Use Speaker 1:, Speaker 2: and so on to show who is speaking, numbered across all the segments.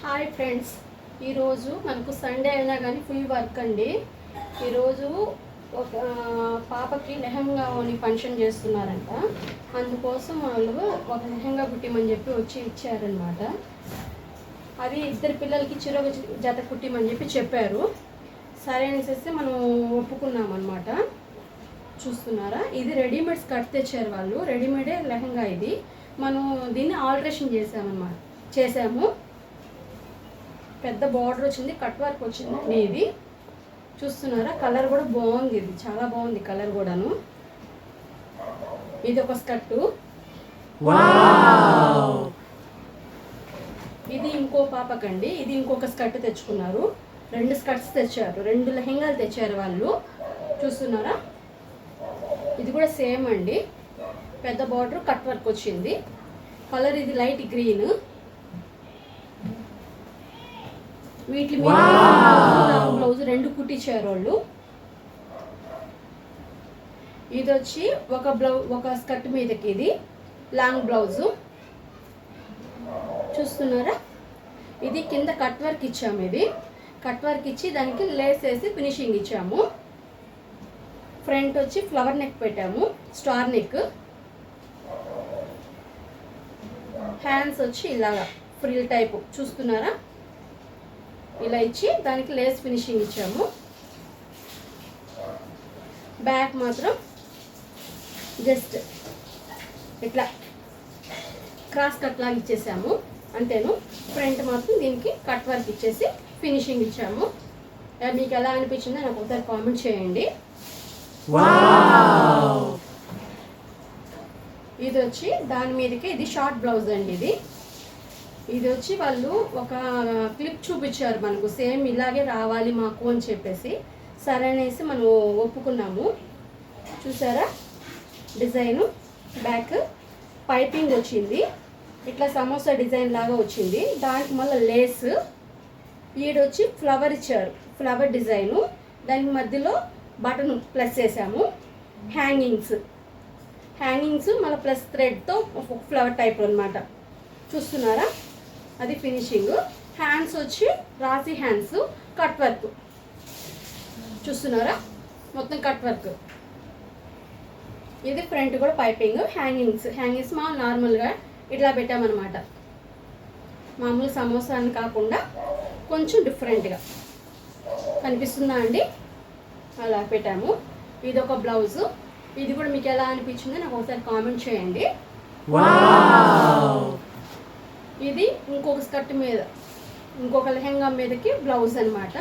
Speaker 1: Hi friends, ఈరోజు మనకు Sunday అయినా కానీ ఫుల్ వర్క్ అండి. ఈరోజు ఒక పాపకి లెహంగా అని ఫంక్షన్ చేస్తున్నారంట. అందుకోసం వాళ్ళు ఒక లెహంగా కుట్టిమని చెప్పి వచ్చి ఇచ్చారనమాట. అది ఇద్దరు పిల్లలకి చిరొక జత కుట్టిమని చెప్పి చెప్పారు. సరే అనేసి మనం ఒప్పుకున్నాం అనమాట. చూస్తున్నారా, ఇది రెడీమేడ్ స్కర్ట్ తెచ్చారు వాళ్ళు. రెడీమేడే లెహంగా ఇది. మనం దీన్ని ఆల్టరేషన్ చేసాము. పెద్ద బార్డర్ వచ్చింది, కట్ వర్క్ వచ్చింది. ఇది చూస్తున్నారా, కలర్ కూడా బాగుంది. ఇది చాలా బాగుంది కలర్ కూడాను. ఇది ఒక స్కర్టు. ఇది ఇంకో పాపకండి. ఇది ఇంకొక స్కర్ట్ తెచ్చుకున్నారు. 2 స్కర్ట్స్ తెచ్చారు, 2 లెహంగాలు తెచ్చారు వాళ్ళు. చూస్తున్నారా, ఇది కూడా సేమ్ అండి. పెద్ద బార్డర్, కట్ వర్క్ వచ్చింది. కలర్ ఇది లైట్ గ్రీన్. వీటి మీద బ్లౌజ్ 2 కుట్టించారు వాళ్ళు. ఇది వచ్చి ఒక స్కర్ట్ మీదకి ఇది లాంగ్ బ్లౌజు. చూస్తున్నారా, ఇది కింద కట్ వర్క్ ఇచ్చాము. ఇది కట్ వర్క్ ఇచ్చి దానికి లేస్ వేసి ఫినిషింగ్ ఇచ్చాము. ఫ్రంట్ వచ్చి ఫ్లవర్ నెక్ పెట్టాము, స్టార్ నెక్. హ్యాండ్స్ వచ్చి ఇలాగా ఫ్రిల్ టైపు. చూస్తున్నారా, ఇలా ఇచ్చి దానికి లేస్ ఫినిషింగ్ ఇచ్చాము. బ్యాక్ మాత్రం జస్ట్ ఇట్లా క్రాస్ కట్ లాగా ఇచ్చేసాము, అంతేను. ఫ్రంట్ మాత్రం దీనికి కట్ వర్క్ ఇచ్చేసి ఫినిషింగ్ ఇచ్చాము. మీకు ఎలా అనిపించిందో నాకు ఒకసారి కామెంట్ చేయండి. ఇది వచ్చి దాని మీదకి ఇది షార్ట్ బ్లౌజ్ అండి. ఇది వచ్చి వాళ్ళు ఒక క్లిప్ చూపించారు మనకు, సేమ్ ఇలాగే రావాలి మాకు అని చెప్పేసి. సరే అనేసి మనం ఒప్పుకున్నాము. చూసారా, డిజైను బ్యాక్ పైపింగ్ వచ్చింది, ఇట్లా సమోసా డిజైన్ లాగా వచ్చింది. దానికి మళ్ళీ లేస్. ఈడొచ్చి ఫ్లవర్ ఇచ్చారు, ఫ్లవర్ డిజైను. దానికి మధ్యలో బటన్ ప్లస్ చేసాము. హ్యాంగింగ్స్ మళ్ళీ ప్లస్ థ్రెడ్తో ఫ్లవర్ టైప్ అనమాట. చూస్తున్నారా, అది ఫినిషింగ్. హ్యాండ్స్ వచ్చి రాసి హ్యాండ్స్, కట్ వర్క్. చూస్తున్నారా, మొత్తం కట్ వర్క్. ఇది ఫ్రంట్ కూడా పైపింగ్. హ్యాంగింగ్స్ మా నార్మల్గా ఇట్లా పెట్టామన్నమాట. మామూలు సమోసా అని కాకుండా కొంచెం డిఫరెంట్గా కనిపిస్తుందా అండి, అలా పెట్టాము. ఇది ఒక బ్లౌజు. ఇది కూడా మీకు ఎలా అనిపించిందో నాకు ఒకసారి కామెంట్ చేయండి. ఇది ఇంకొక స్కర్ట్ మీద, ఇంకొక లెహంగా మీదకి బ్లౌజ్ అనమాట.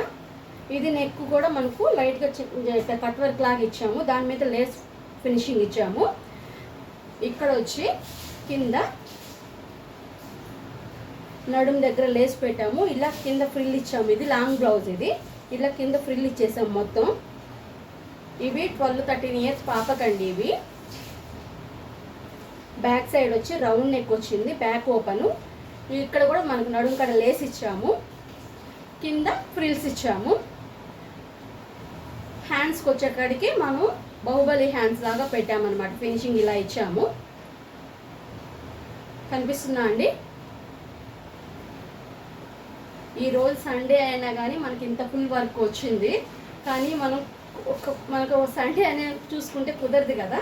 Speaker 1: ఇది నెక్ కూడా మనకు లైట్గా కట్ వర్క్ లాగా ఇచ్చాము. దాని మీద లేస్ ఫినిషింగ్ ఇచ్చాము. ఇక్కడ వచ్చి కింద నడుం దగ్గర లేస్ పెట్టాము. ఇలా కింద ఫ్రిల్ ఇచ్చాము. ఇది లాంగ్ బ్లౌజ్. ఇది ఇలా కింద ఫ్రిల్ ఇచ్చేసాము మొత్తం. ఇవి 12-13 ఇయర్స్ పాపకండి. ఇవి బ్యాక్ సైడ్ వచ్చి రౌండ్ నెక్ వచ్చింది, బ్యాక్ ఓపెను. ఇక్కడ కూడా మనకు నడుం కడ లేస్ ఇచ్చాము, కింద ఫ్రిల్స్ ఇచ్చాము. హ్యాండ్స్కి వచ్చేకాడికి మనం బాహుబలి హ్యాండ్స్ లాగా పెట్టామన్నమాట. ఫినిషింగ్ ఇలా ఇచ్చాము. కనిపిస్తుందా అండి? ఈరోజు సండే అయినా కానీ మనకి ఇంత ఫుల్ వర్క్ వచ్చింది. కానీ మనకు సండే అనే చూసుకుంటే కుదరదు కదా.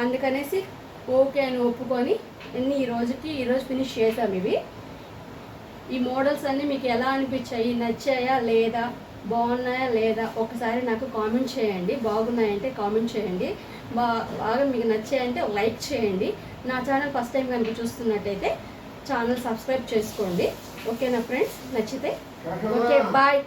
Speaker 1: అందుకనేసి ఓకే అని ఒప్పుకొని ఈరోజు ఫినిష్ చేసాం. ఈ మోడల్స్ అన్నీ మీకు ఎలా అనిపించాయి, నచ్చాయా లేదా, బాగున్నాయా లేదా ఒకసారి నాకు కామెంట్ చేయండి. బాగున్నాయంటే కామెంట్ చేయండి, బాగా మీకు నచ్చాయంటే లైక్ చేయండి. నా ఛానల్ ఫస్ట్ టైం కనుక చూస్తున్నట్టయితే ఛానల్ సబ్స్క్రైబ్ చేసుకోండి. ఓకేనా ఫ్రెండ్స్? నచ్చితే ఓకే, బాయ్.